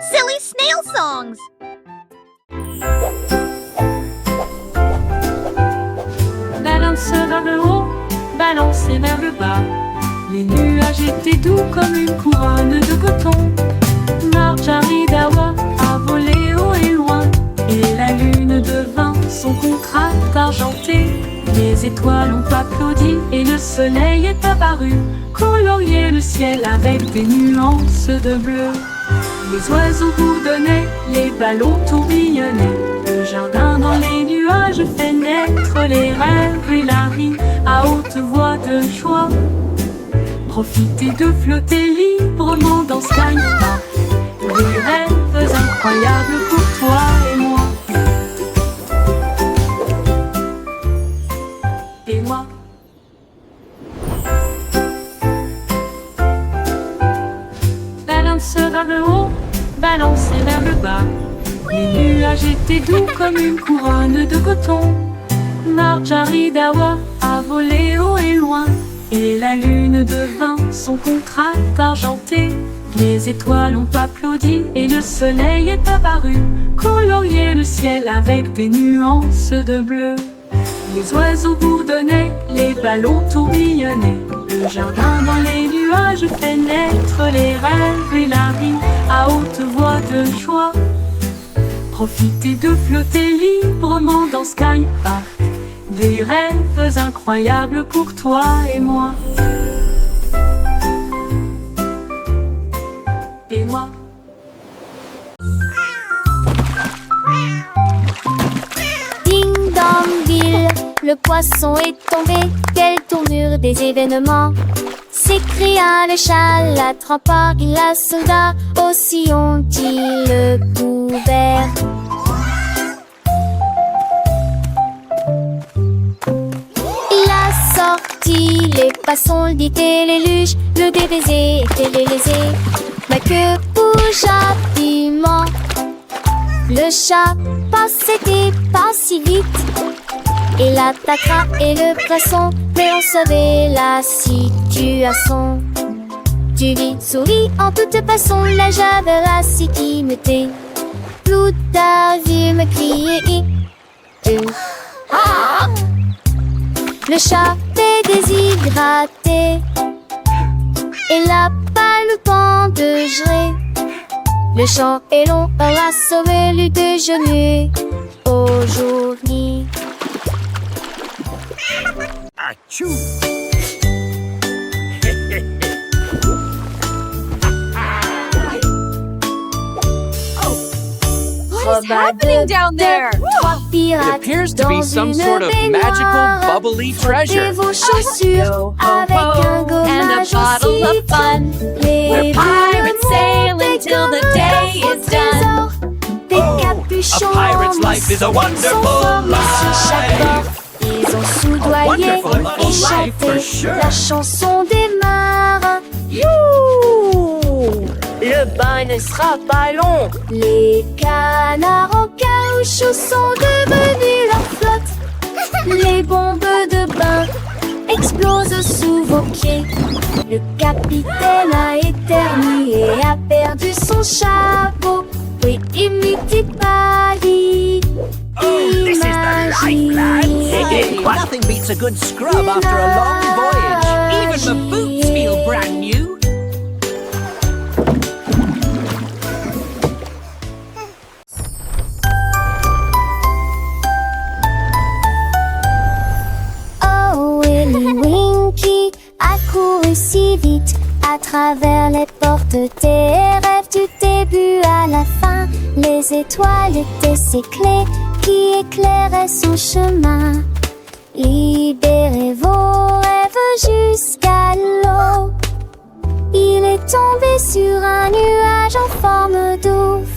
Silly snail songs. Balance vers le haut, balancez vers le bas. Les nuages étaient doux comme une couronne de coton. Marjorie Dawa a volé haut et loin, et la lune devint son contraste argenté. Les étoiles ont applaudi et le soleil est apparu, colorier le ciel avec des nuances de bleu. Les oiseaux bourdonnaient, les ballons tourbillonnaient. Le jardin dans les nuages fait naître les rêves et la rime à haute voix de joie. Profitez de flotter librement dans Sky Park. Des rêves incroyables pour toi et moi. Et moi. Balance vers le haut, balancez vers le bas. Les nuages étaient doux comme une couronne de coton. Marjorie Dawa a volé haut et loin, et la lune devint son contraste argenté. Les étoiles ont applaudi et le soleil est apparu, colorier le ciel avec des nuances de bleu. Les oiseaux bourdonnaient, les ballons tourbillonnaient. Le jardin dans les nuages fait naître les rêves et la rime à haute voix de joie. Profitez de flotter librement dans Sky Park. Des rêves incroyables pour toi et moi. Et moi. Ding dong bill, le poisson est tombé. Quelle tournure des événements! S'écria le chat, l'attrapant la soldat. Aussi ont-ils le couvert. Il a sorti les poissons, le dit et les luges. Le débaisé était lésé. Ma queue bouge rapidement. Le chat passait pas si vite. Il attaquera et le poisson, mais on savait la situation. Tu vis, souris en toute façon, la javéracité me tait. Plus tard, vu me crier. Le chat est déshydraté et la palme pend de gelée. Le champ est long, on a sauvé le déjeuner aujourd'hui. Achou! What is happening down there? It appears to be some sort of magical, bubbly treasure. Vos chaussures avec un gommage and a bottle of fun. We're pirates sail until the day is done. Des A capuchons pirate's life is a wonderful life. Ils ont soudoyé A wonderful et life for chanté sure. la chanson des marins. Le bain ne sera pas long. Les canards en caoutchouc sont devenus leur flotte. Les bombes de bain explosent sous vos pieds. Le capitaine a éternué et a perdu son chapeau. Oui, imitez Paris. This is the life, lads. Nothing beats a good scrub after a long voyage. Even the boots feel brand new. Oh, Willy Winky a couru si vite à travers les portes des rêves du début à la fin. Les étoiles étaient ses clés qui éclairaient son chemin. Libérez vos rêves jusqu'à l'eau. Il est tombé sur un nuage en forme d'ouf.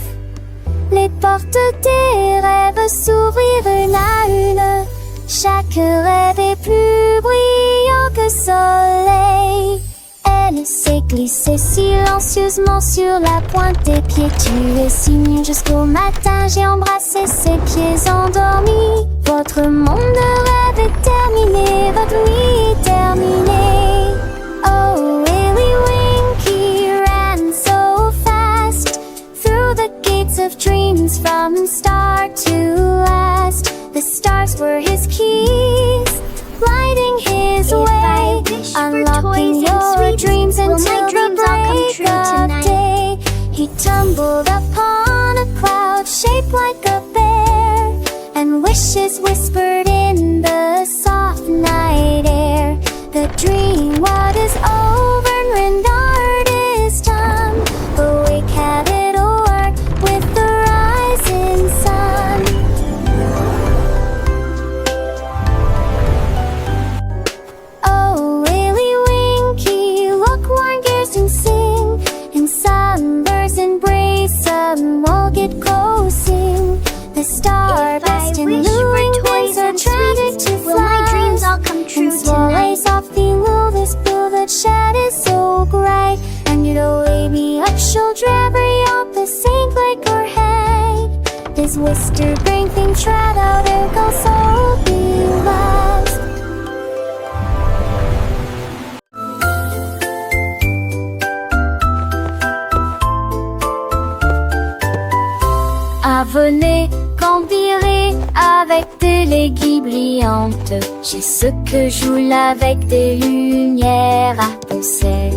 Les portes des rêves s'ouvrirent une à une. Chaque rêve est plus brillant que soleil. Elle s'est glissée silencieusement sur la pointe des pieds. Tu es si mignon jusqu'au matin. J'ai embrassé ses pieds endormis. Votre monde de rêve est terminé. Votre nuit est terminée. Oh, Willy Winky ran so fast through tumbled upon a cloud shaped like a bear, and wishes whispered in the soft night air. The dream what is over and rendered is done. Awake have it o'er with the rising sun. Oh, Willy Winky, look, warn gears and sing. In sunbursts embrace them, all get closing. The starburst and luring winds are tragic to fly. Will my dreams all come true tonight? Softly lull this blue that shed is so bright. And you'd away me up, she'll drabber up the sink like her head. This wister brain thing trad out, it goes so be lost. À voler, cambirer avec des l'aiguille brillante. J'ai ce que joue avec des lumières à penser.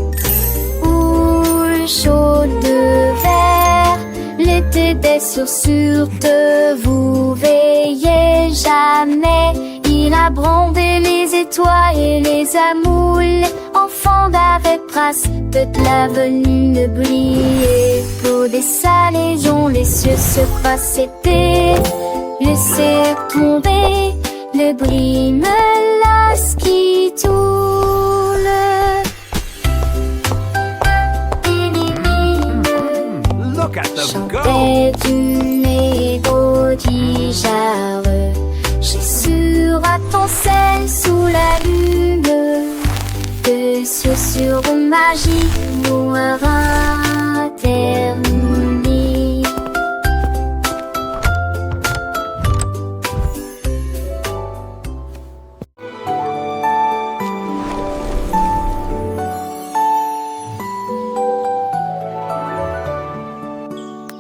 Ou chaud de verre, l'été des chaussures de vous veillez jamais. Il a brandé les étoiles et les amoules. Enfants d'avec trace de l'avenue briller. Pour des salles dont les cieux se croisent, c'était laisser tomber le bris me lasse qui toule. Look at them go! Chantait du mélodie j'ai sur à ton sel sous la lune. De sur magie pour terminer.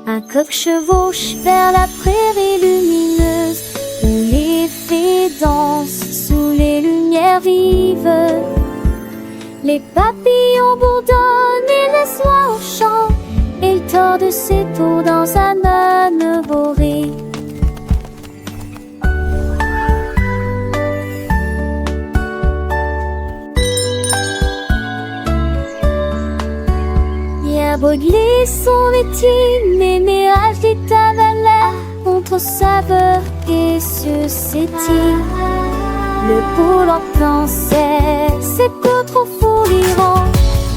Un coq chevauche vers la prairie lumineuse, où les fées dansent sous les lumières vives. Les papillons bourdonnent et laissent l'oie au chant, et il tord ses tours dans sa manne borée. Bien brûlé son métier, mais nuages d'étavalaient contre saveur et ce s'étire. Le pôle en pensait, c'est que trop fou l'Iran,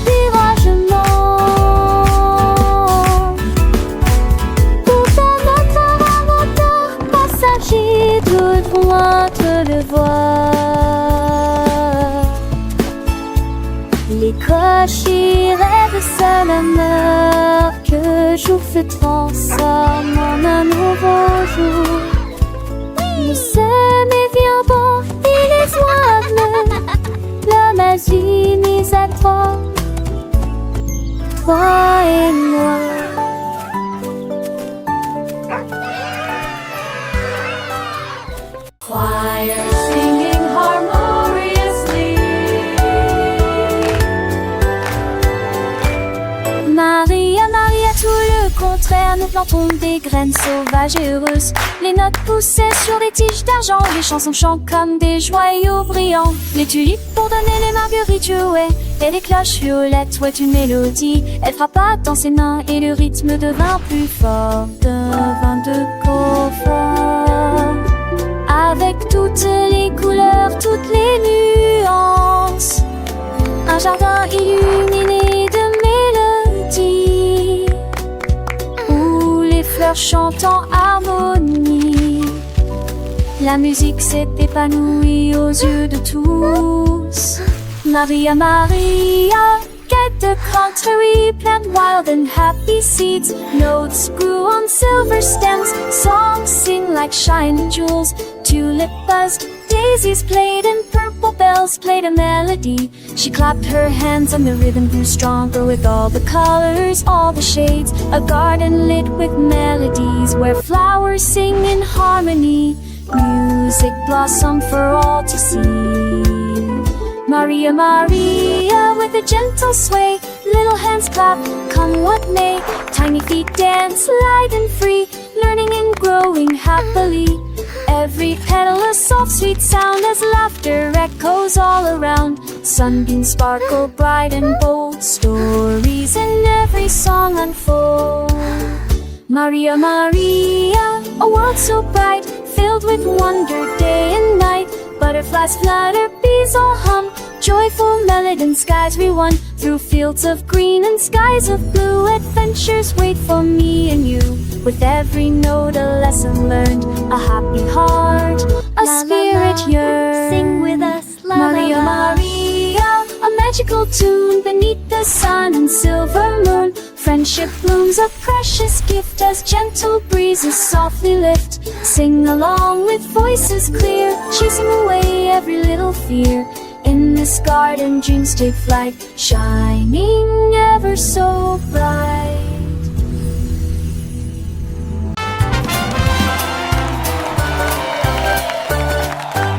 viragement. Tout un autre inventeur, passager de loin te le voir. Les cochers rêvent seul honneur, que jour se transforme en un nouveau jour. Nous sommes bien bons et les oies, l'homme a unis à toi et moi. Choir singing harmoniously. Maria, Maria, tout le contraire, nous plantons des graines sauvages et heureuses. Les notes poussaient sur des tiges d'argent, les chansons chantent comme des joyaux brillants. Les tulipes pour donner les marguerites jouaient, et les cloches violettes jouaient une mélodie. Elle frappa dans ses mains et le rythme devint plus fort, devint de confort. Avec toutes les couleurs, toutes les nuances, un jardin illuminé de mélodies, où les fleurs chantent en harmonie. La musique s'est épanouie aux yeux de tous. Maria, Maria, get the contrary, plant wild and happy seeds. Notes grew on silver stems, songs sing like shining jewels. Tulip buzzed, daisies played, and purple bells played a melody. She clapped her hands and the rhythm grew stronger with all the colors, all the shades. A garden lit with melodies where flowers sing in harmony. Music blossomed for all to see. Maria, Maria, with a gentle sway, little hands clap, come what may. tiny feet dance light and free, learning and growing happily. Every petal a soft sweet sound as laughter echoes all around. Sunbeams sparkle bright and bold, stories in every song unfold. Maria, Maria, a world so bright, filled with wonder day and night. Butterflies flutter, bees all hum, joyful melody and skies we won. Through fields of green and skies of blue, adventures wait for me and you. With every note a lesson learned, a happy heart, a spirit yearns. Sing with us, la Maria, la la. Maria, a magical tune beneath the sun and silver moon. Friendship blooms a precious gift as gentle breezes softly lift. Sing along with voices clear, chasing away every little fear. In this garden dreams take flight, shining ever so bright.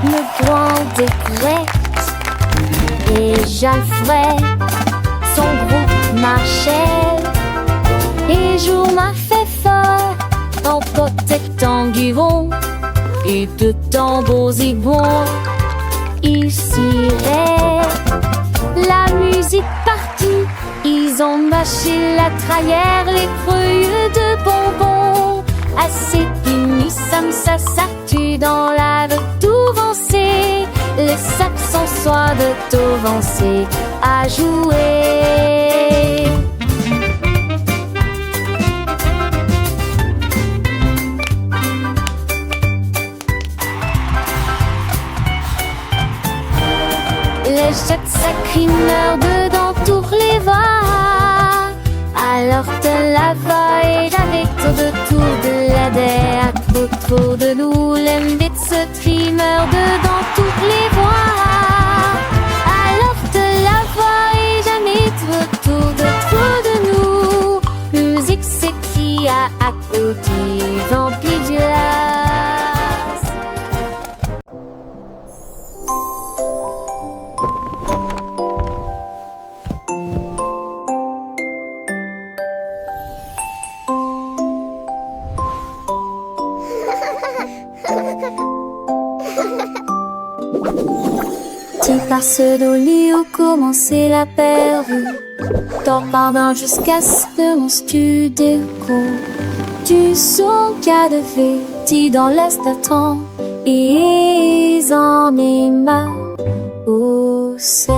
Le grand découverte et Jalfred, son groupe marchait. Et jour m'a fait fort en protectant Guivon et de tambours zigons. Ils ciraient la musique partout. Ils ont mâché la trahère, les creux de bonbons. Assez punis, ça s'artue dans la de tout vancer. Les saxons soient de tout vancer à jouer. Les jets sacrimeurs dedans tour les voix. Alors de la voix et avec autour de la der. Autour de nous, l'embête se trimeur dedans toutes les voix. Alors de la voix et jamais autour de nous. Musique s'écrie à côté, vampire du lac. Tu passes d'Oli où commençait la pervue. T'en pardon jusqu'à ce que mon studio. Tu son cas de fête dans l'est attend. Et ils en aiment au ciel.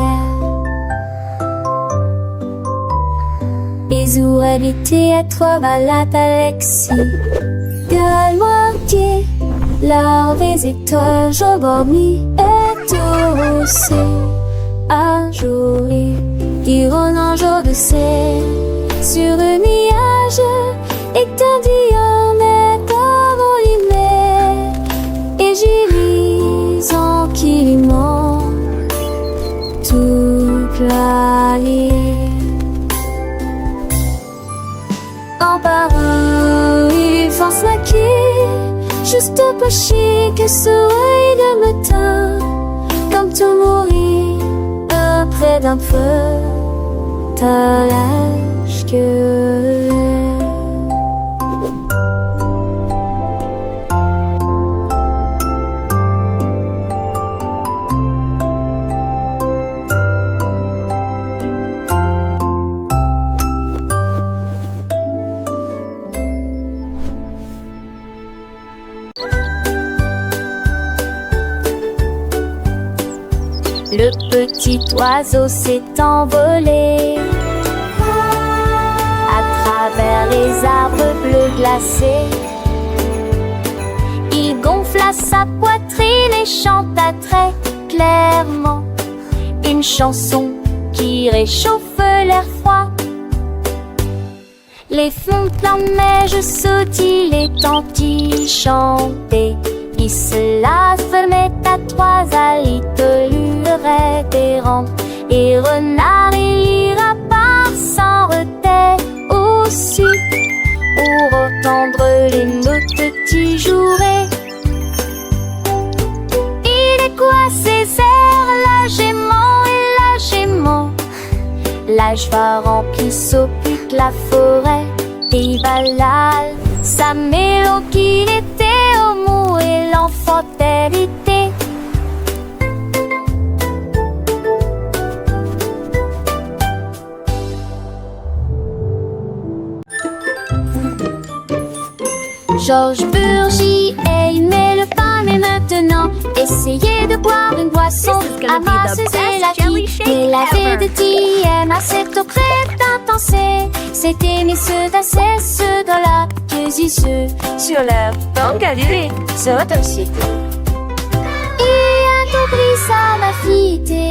Ils auraient habité à trois balades Alexis. Gueule moitié, leur visiteur, je dormis. C'est un jour qui rôde un jour de ciel sur le nuage et t'en dis on est envolé et j'y lis en kiliment toute la ligne en parole il force la quille juste pas chier que soleil de matin. Comme tout mourir près d'un feu, t'as l'âge que le petit oiseau s'est envolé à travers les arbres bleus glacés. Il gonfla sa poitrine et chanta très clairement une chanson qui réchauffe l'air froid. Les fontaines de neige sautillent, les tantilles chantaient. Il se fermait à trois allitolures révérends. Et renard et lapin s'en retaient aussi pour entendre les notes qui joueraient. Il est quoi ces airs, la gémant, l'âge va remplir s'occupe la forêt. pays Valhall. Sa mélodie qu'il était au mou et l'enfant était. Georges Burgy aimait le pain, mais maintenant essayez de boire une boisson amasseuse et la vie. Et la vie de TM à cette eau crête intense. C'était mes ceux d'assez, ceux dans la ceux sur la banque à l'île, c'est un site. Et un compris ça m'a fité.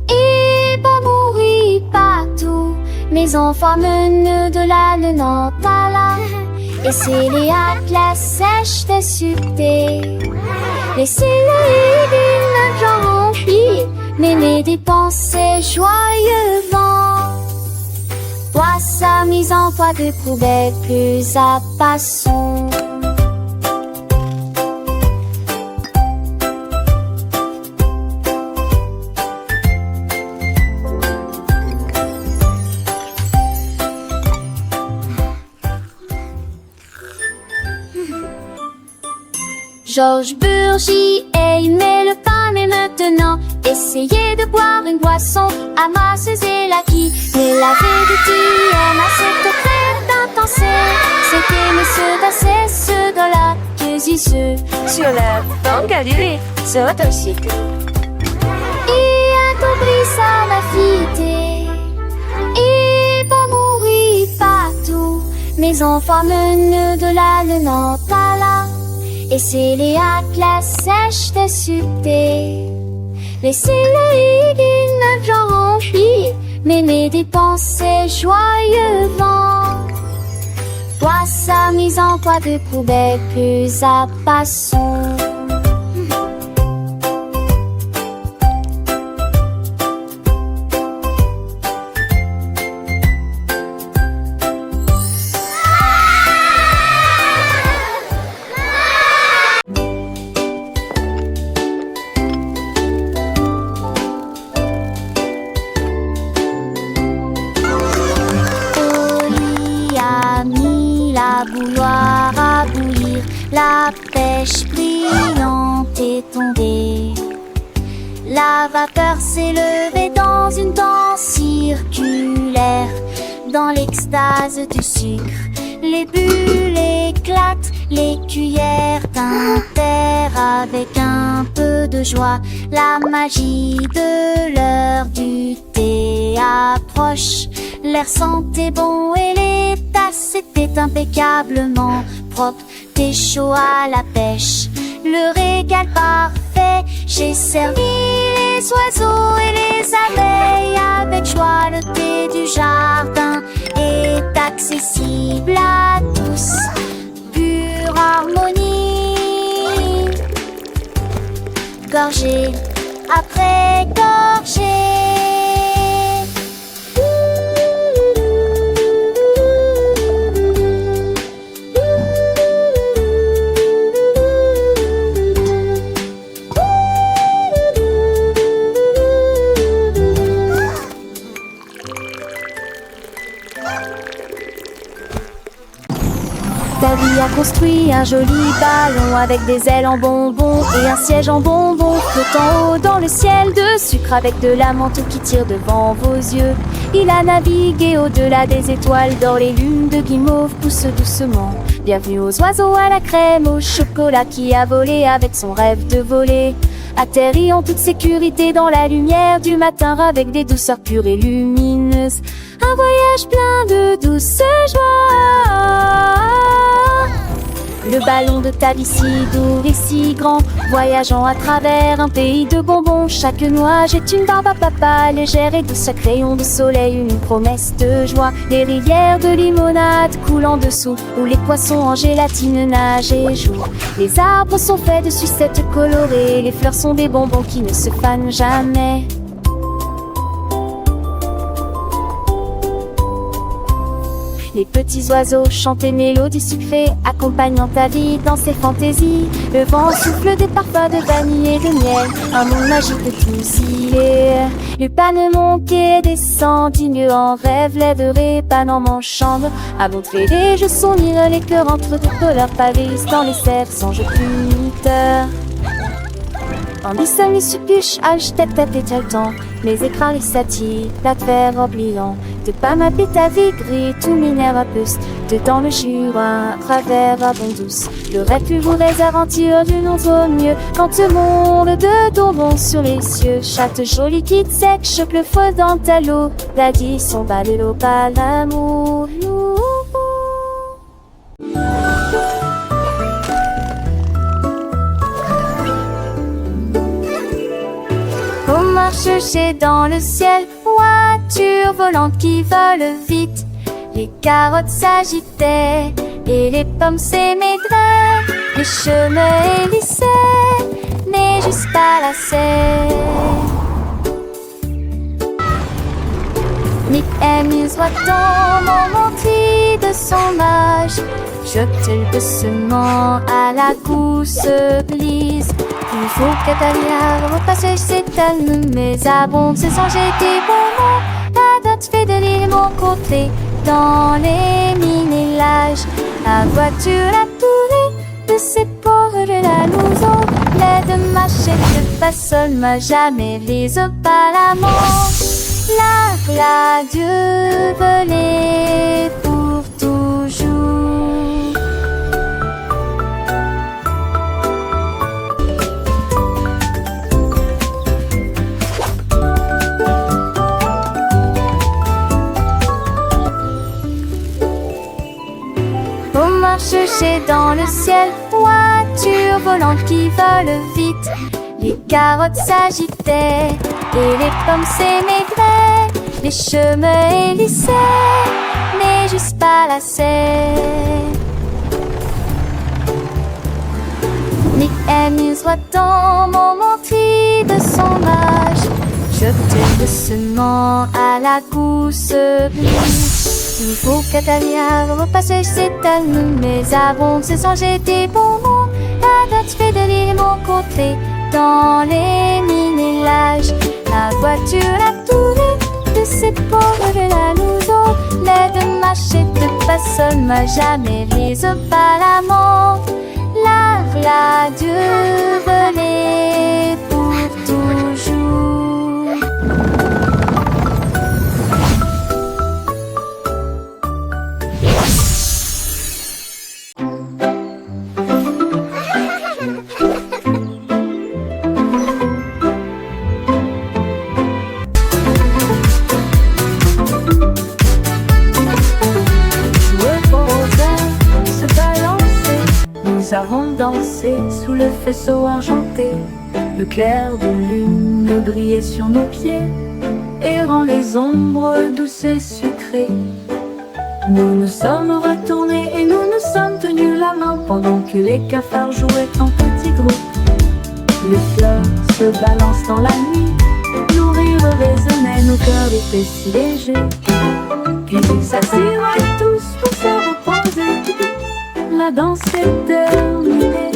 Et pas mourir partout. Mes enfants menent de la Nantes. Et c'est les atlas sèches de succès. Laissez-les d'une genre remplie, mais mes dépensées joyeusement. Toi, sa mise en foi de poubelle plus à passons. Georges Burgy aimait le pain, mais maintenant essayez de boire une boisson amasseuse et la qui. Mais la vie de TM à cette crête intense. C'était mes ceux d'assez, ceux dans la ceux sur la banque à l'île, c'est un site. Et un compris ça m'a fité. Et pas mourir partout. Mes enfants menent de la Nantes à la. Et c'est les atlas sèches de succès. Laissez-les d'une genre remplie, mais mes dépensées joyeusement. Toi, sa mise en poids de poubelle plus à passons. Bouilloire à bouillir, la pêche brillante est tombée. La vapeur s'est levée dans une danse circulaire. Dans l'extase du sucre, les bulles éclatent, les cuillères tintèrent avec un peu de joie. La magie de l'heure du thé approche. L'air sentait bon et les tasses étaient impeccablement propres. Thé chaud à la pêche, le régal parfait. J'ai servi les oiseaux et les abeilles avec joie. Le thé du jardin est accessible à tous. Pure harmonie, gorgée après gorgée. Davy a construit un joli ballon avec des ailes en bonbons et un siège en bonbons flottant haut dans le ciel de sucre avec de la menthe qui tire devant vos yeux. Il a navigué au-delà des étoiles d'or, les lunes de guimauve poussent doucement. Bienvenue aux oiseaux à la crème, au chocolat qui a volé avec son rêve de voler. Atterri en toute sécurité dans la lumière du matin avec des douceurs pures et lumineuses. Un voyage plein de douce joie. Le ballon de Davy si doux et si grand, voyageant à travers un pays de bonbons. Chaque noix jette une barbe à papa, légère et douce, chaque rayon de soleil une promesse de joie. Les rivières de limonade coulent en dessous, où les poissons en gélatine nagent et jouent. Les arbres sont faits de sucettes colorées, les fleurs sont des bonbons qui ne se fanent jamais. Les petits oiseaux chantent des mélodies sucrées, accompagnant ta vie dans ses fantaisies. Le vent souffle des parfums de vanille et de miel, un monde magique de fusillés. Le panemon qui descend, digne en rêve, lèverait panant mon chambre. À montrer les jeux sont lire les cœurs entre deux couleurs pavés dans les cerfs, songe puniteurs. En seul les suppuches, tête et le temps. Les écrans, les satis, la terre oubliant. De pas m'appeler ta vie gris, tout minère à puce. Dedans le jura, travers à bon douce. Le rêve plus vous les aventures d'une autre mieux. Quand le monde de tombons sur les cieux. Chatte jolie qui te sec, choque le feu dans ta l'eau. La dit son bas de l'eau, pas l'amour. Chercher dans le ciel, voiture volante qui vole vite. Les carottes s'agitaient et les pommes s'émaidraient. Les chemins hélissaient, mais juste pas la serre. Nick amuse voit-on montrer de son âge. Jette-t-il doucement à la gousse glisse. Il faut qu'Atalia repasse ses calmes, mais abonde se songer des moments. La date fait de l'île mon côté, dans les mini-lages. La voiture a tourné de ses pauvres de la louson. L'aide de ma chèque de façon m'a jamais vise pas la mort. La Dieu volée pour toujours. Chercher dans le ciel, voiture volante qui vole vite. Les carottes s'agitaient et les pommes s'émaidraient. Les chemins hélissaient, mais juste pas la serre. Nick amuse voit-on montrer de son âge. Jette doucement à la gousse glisse. Il faut qu'Atalia repasse ses talons, mais abonde se songer des bonbons. La date fait de l'île mon côté, dans les mini-lages. La voiture a tourné de ses pauvres de la louson. L'aide de marcher de personne m'a jamais vise pas la mort. La Dieu volée pour toujours. Nous avons dansé sous le faisceau argenté. Le clair de lune brillait sur nos pieds, errant les ombres douces et sucrées. Nous nous sommes retournés et nous nous sommes tenus la main pendant que les cafards jouaient en petits groupes. Les fleurs se balancent dans la nuit, nos rires résonnaient, nos cœurs étaient si légers. Puis ils s'assirent tous pour se reposer. La danse est terminée.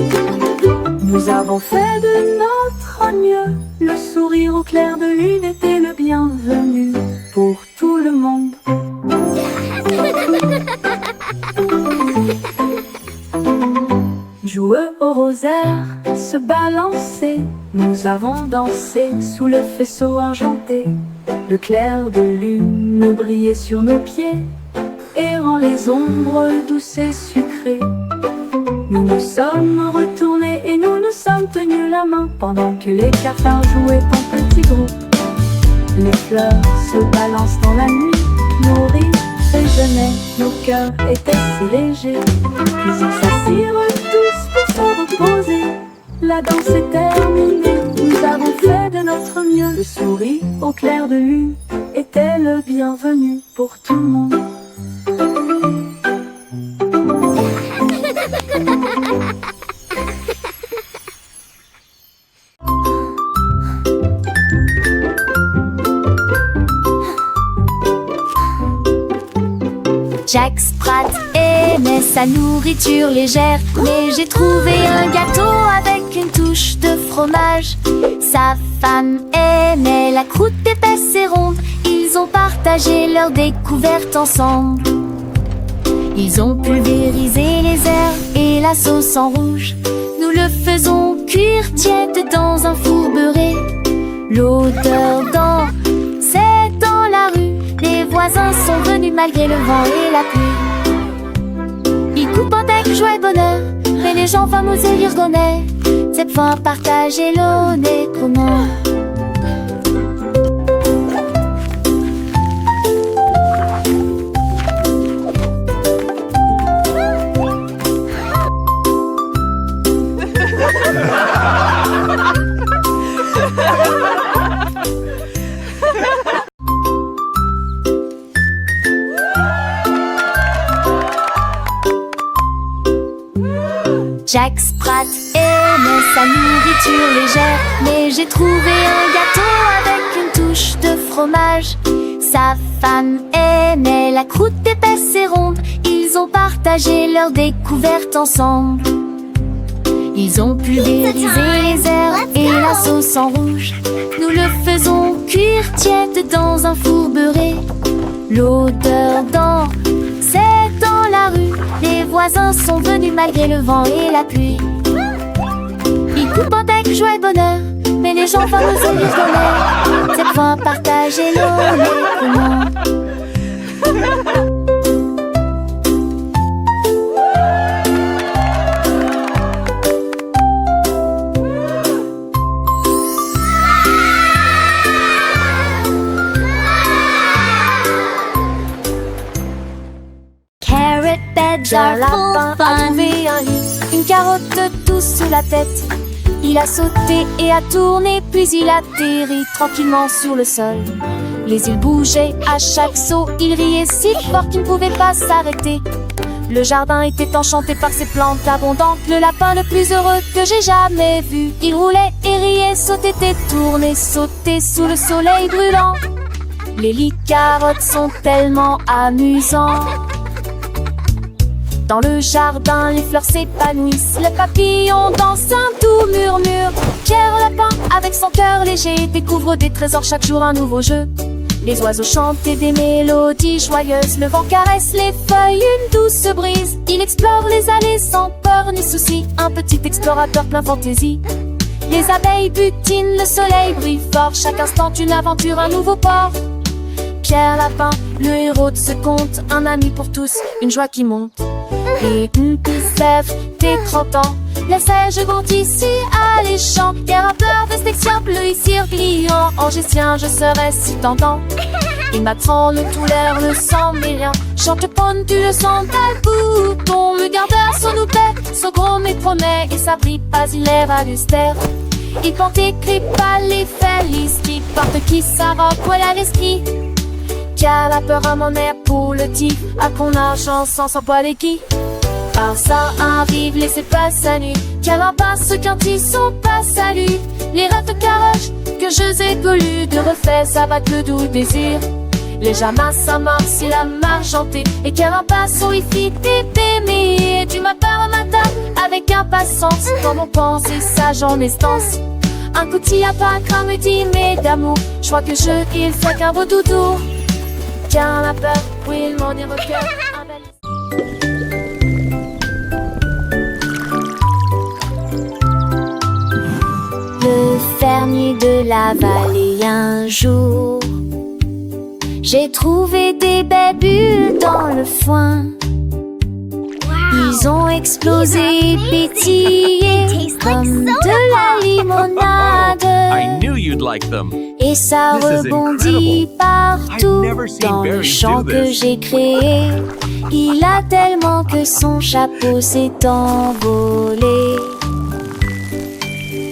Nous avons fait de notre mieux. Le sourire au clair de lune était le bienvenu pour tout le monde. Joueux au rosaire, se balancer. Nous avons dansé sous le faisceau argenté. Le clair de lune brillait sur nos pieds, errant les ombres douces et sucrées. Nous nous sommes retournés et nous nous sommes tenus la main pendant que les cafards jouaient en petits groupes. Les fleurs se balancent dans la nuit, nos rires résonnaient, nos cœurs étaient si légers. Puis ils s'assirent tous pour se reposer. La danse est terminée, nous avons fait de notre mieux. Le sourire au clair de lune était le bienvenu pour tout le monde. Jack Sprat aimait sa nourriture légère, mais j'ai trouvé un gâteau avec une touche de fromage. Sa femme aimait la croûte épaisse et ronde. Ils ont partagé leur découverte ensemble. Ils ont pulvérisé les herbes et la sauce en rouge. Nous le faisons cuire tiède dans un four beurré. L'odeur c'est dans la rue. Les voisins sont venus malgré le vent et la pluie. Ils coupent avec joie et bonheur, mais les gens fameux et l'irgonais. Cette fois partager l'eau n'est comment. Jack Sprat aimait sa nourriture légère, mais j'ai trouvé un gâteau avec une touche de fromage. Sa femme aimait la croûte épaisse et ronde. Ils ont partagé leur découverte ensemble. Ils ont pulvérisé les herbes et la sauce en rouge. Nous le faisons cuire tiède dans un four beurré. L'odeur c'est dans la rue. Les voisins sont venus malgré le vent et la pluie. Ils coupent avec joie et bonheur, mais les gens fameux et l'irgonais. Cette fois partager l'eau n'est comment. Are full A fun. trouvé un lit, une carotte douce sous la tête. Il a sauté et a tourné, puis il atterrit tranquillement sur le sol. Les îles bougeaient à chaque saut, il riait si fort qu'il ne pouvait pas s'arrêter. Le jardin était enchanté par ses plantes abondantes. Le lapin le plus heureux que j'ai jamais vu. Il roulait et riait, sautait et tournait, sautait sous le soleil brûlant. Les lits carottes sont tellement amusants. Dans le jardin, les fleurs s'épanouissent. Le papillon danse un doux murmure. Pierre Lapin, avec son cœur léger, découvre des trésors chaque jour, un nouveau jeu. Les oiseaux chantent des mélodies joyeuses. Le vent caresse les feuilles, une douce brise. Il explore les allées sans peur ni souci. Un petit explorateur plein fantaisie. Les abeilles butinent, le soleil brille fort. Chaque instant une aventure, un nouveau port. Pierre Lapin, le héros de ce conte, un ami pour tous, une joie qui monte. Et une sève des 30 ans, les seiges vont ici alléchants. Guerre à peur, vestexien, bleu ici pliant. Angestien, je serai si tentant. Il m'apprend le tout l'air, le sang mais rien. Chante prône, tu le sens, tel bouton. Le gardeur, son oupet, son gros mais promet. Et sa brille pas, il est valustère. Il porte écrit pas les felices. Qui porte qui sa robe, voilà l'esprit. Car la peur à mon air pour le tif. À qu'on argent sans s'en poil et qui. Par ça arrive, laissez pas sa nuit. Car en bas ceux qui sont pas salut. Les rêves de caroche que je ai colus. De refait ça va que le doux désir. Les jamas ça marche si la marche chantée. Et car en bas son wifi t'es du matin au matin avec impatience. Dans mon pensée sage en estance. Un coutil à pas craint me dit mais d'amour. Je crois que il fait qu'un beau doudou. Car la peur, oui il m'en est recueil. Le fermier de la vallée un jour. J'ai trouvé des belles bulles dans le foin. Ils ont explosé et pétillé comme de la I limonade. knew you'd like them. Et ça This is rebondit incredible. partout I've never seen dans le berries champ do que this. j'ai créé. Il a tellement que son chapeau s'est envolé.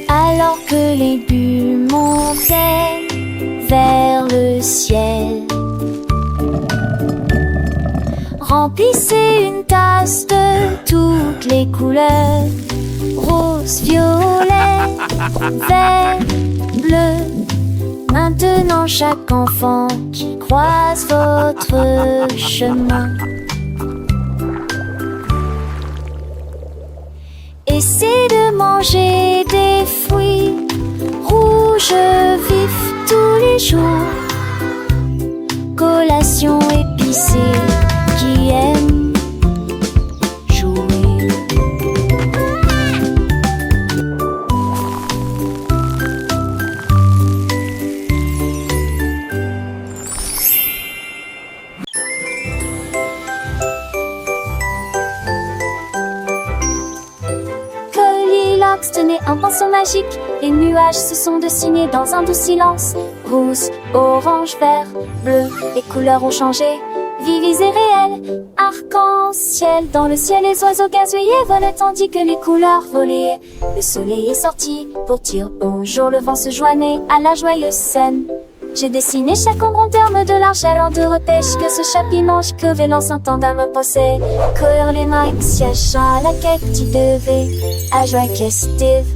Alors que les bulles montaient vers le ciel. Remplissez une tasse de toutes les couleurs. Rose, violet, vert, bleu. Maintenant chaque enfant qui croise votre chemin cesser de manger des fruits rouges vifs tous les jours. Collation épicée qui aime jouer. Goldilocks tenait un pinceau magique. Les nuages se sont dessinés dans un doux silence. Rouge, orange, vert, bleu, les couleurs ont changé. Vives et réelles, arc-en-ciel. Dans le ciel, les oiseaux gazouillaient volaient tandis que les couleurs volaient. Le soleil est sorti pour dire bonjour. Le vent se joignait à la joyeuse scène. J'ai dessiné chaque ombre en termes de l'argent de repêche. Que ce chat mange que vélan s'entendant me possède. Courir les mains, siège à la quête, tu devais à joie festive.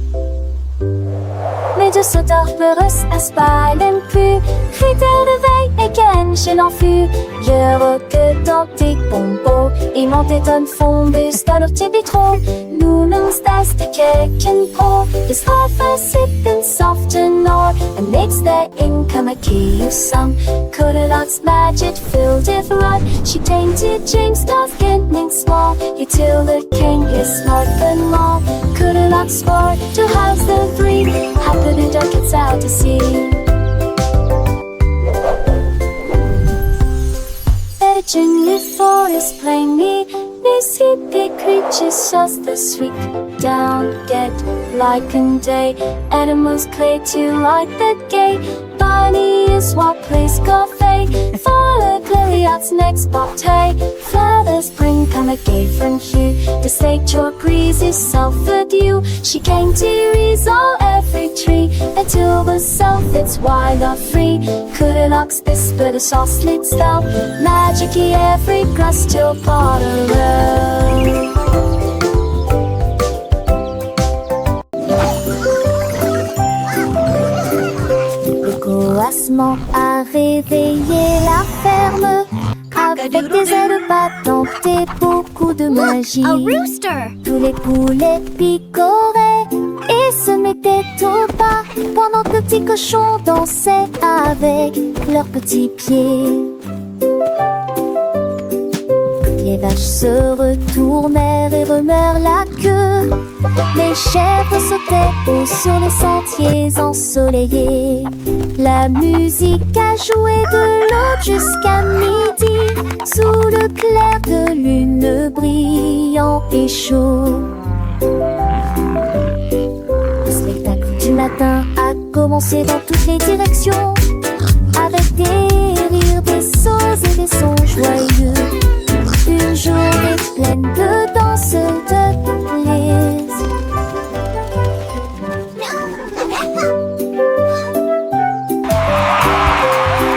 Mais de sauteurs peureux à spa n'aime plus. Critère de veille et ken chez l'enfus. Heureux que dans tes pompos et mon téton fond dans leur petit bitron. Nous nous das de keken pro. Is half a sip and soft and all. And makes the income a key of some. Goldilocks magic filled with rod. She tainted James Dawes getting small. You till the king is smart and long. Goldilocks sport to house the three. Happy the duck it's out to sea. Legend the forest plainly. These hippie creatures just the sweet down get like and day. Animals clay to like the gay. Bunny is what plays coffee. Follow Goldilocks next bottle. Flowers bring come a gay from hue. The stage your breeze is self-adieu. She came to resolve every tree until the self it's wild or free. Goldilocks whisper the soft slit spell. Magic-y every grass till bottle road. Coassement a réveillé la ferme. Avec des ailes battantes et beaucoup de magie. Tous les poulets picoraient et se mettaient au pas pendant que le petit cochon dansait avec leurs petits pieds. Les vaches se retournèrent et remuèrent la queue. Les chèvres sautaient haut sur les sentiers ensoleillés. La musique a joué de l'aube jusqu'à midi, sous le clair de lune brillant et chaud. Le spectacle du matin a commencé dans toutes les directions, avec des rires, des sauts et des sons joyeux. Une journée pleine de danse, de plaisir.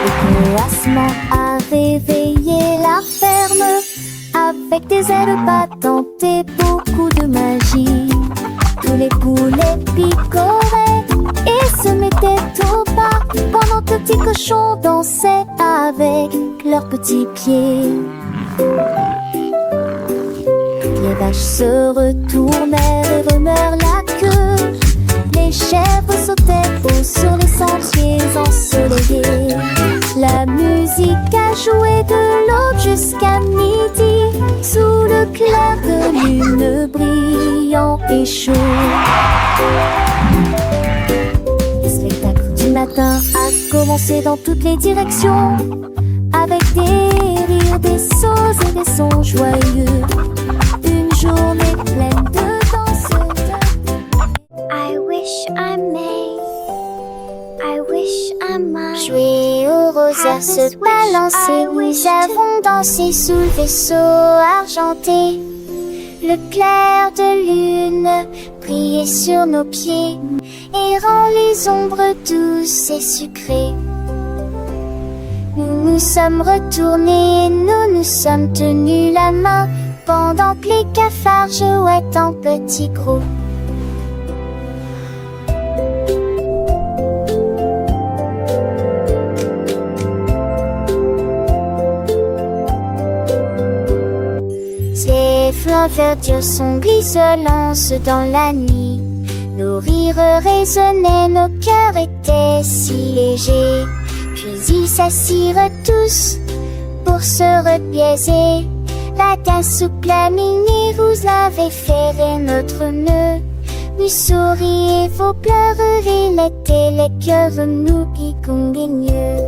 Le coassement a réveillé la ferme, avec des ailes battantes et beaucoup de magie. Tous les poulets picoraient et se mettaient au pas pendant que le petit cochon dansait avec leurs petits pieds. Les vaches se retournèrent et remuèrent la queue. Les chèvres sautaient haut sur les sentiers ensoleillés. La musique a joué de l'aube jusqu'à midi, sous le clair de lune brillant et chaud. Le spectacle du matin a commencé dans toutes les directions, avec des rires, des sauts et des sons joyeux. Une journée pleine de danse. I wish I may, I wish I might. Jouer au rosaire, se balancer, nous avons dansé sous le vaisseau argenté. Le clair de lune brillait sur nos pieds et rend les ombres douces et sucrées. Nous nous sommes retournés, nous nous sommes tenus la main, pendant que les cafards jouaient en petits groupes. les flancs verdure sombre se lancent dans la nuit. Nos rires résonnaient, nos cœurs étaient si légers. Puis ils s'assirent tous pour se repiaiser. La danse souple à minuit, vous avez ferré notre nœud. Vous souriez, vos pleurs relaient les cœurs, nous qui conguigneux.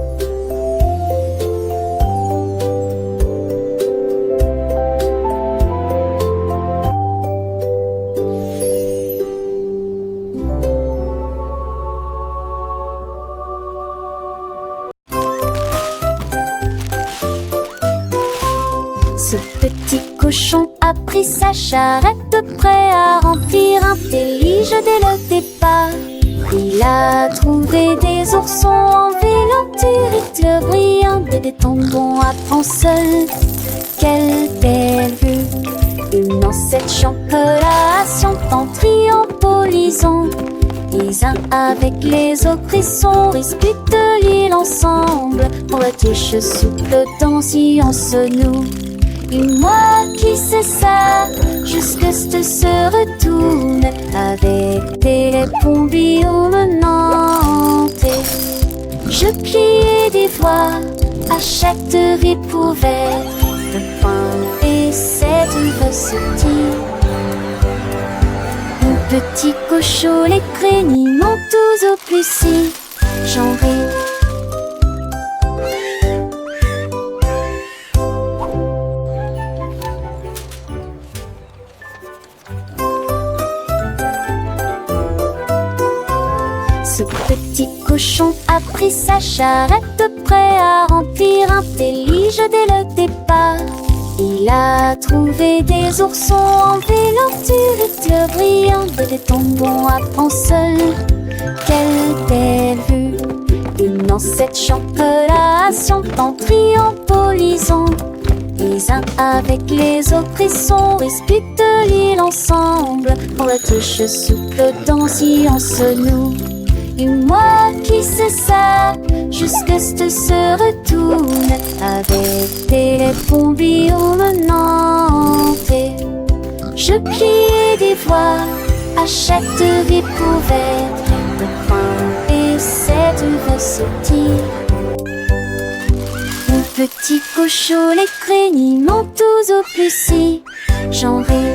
Ce petit cochon a pris sa charrette, prêt à remplir un délige dès le départ. Il a trouvé des oursons en vélanture, éclairs brillants, des tombons à prendre seul. Quelle belle vue! Une ancêtre chantelation en triombolisant. Les uns avec les autres, ils sont disputent l'île ensemble. Pour la tige souple dans science nous. Et moi qui sais ça, jusque ce se retourne avec des bombillons menantés. Je pliais des voix à chaque découverte de pain et cette recetille. Mon petit cochon, les craigniments tous au plus si j'en ris. Ce petit cochon a pris sa charrette, prêt à remplir un délige dès le départ. Il a trouvé des oursons en vélanture, éclairs brillants, des tombons à prendre seul. Quelle belle vue! Une ancêtre chantelation en triombolisant. Les uns avec les autres, ils sont disputent l'île ensemble. Pour la tige souple dans science nous. Et moi qui sais ça, jusque ce se retourne avec des bombillons menantés. Je pliais des voix à chaque découverte de pain et cette recetille. Mon petit cochon, les craigniments tous au plus si j'en ris.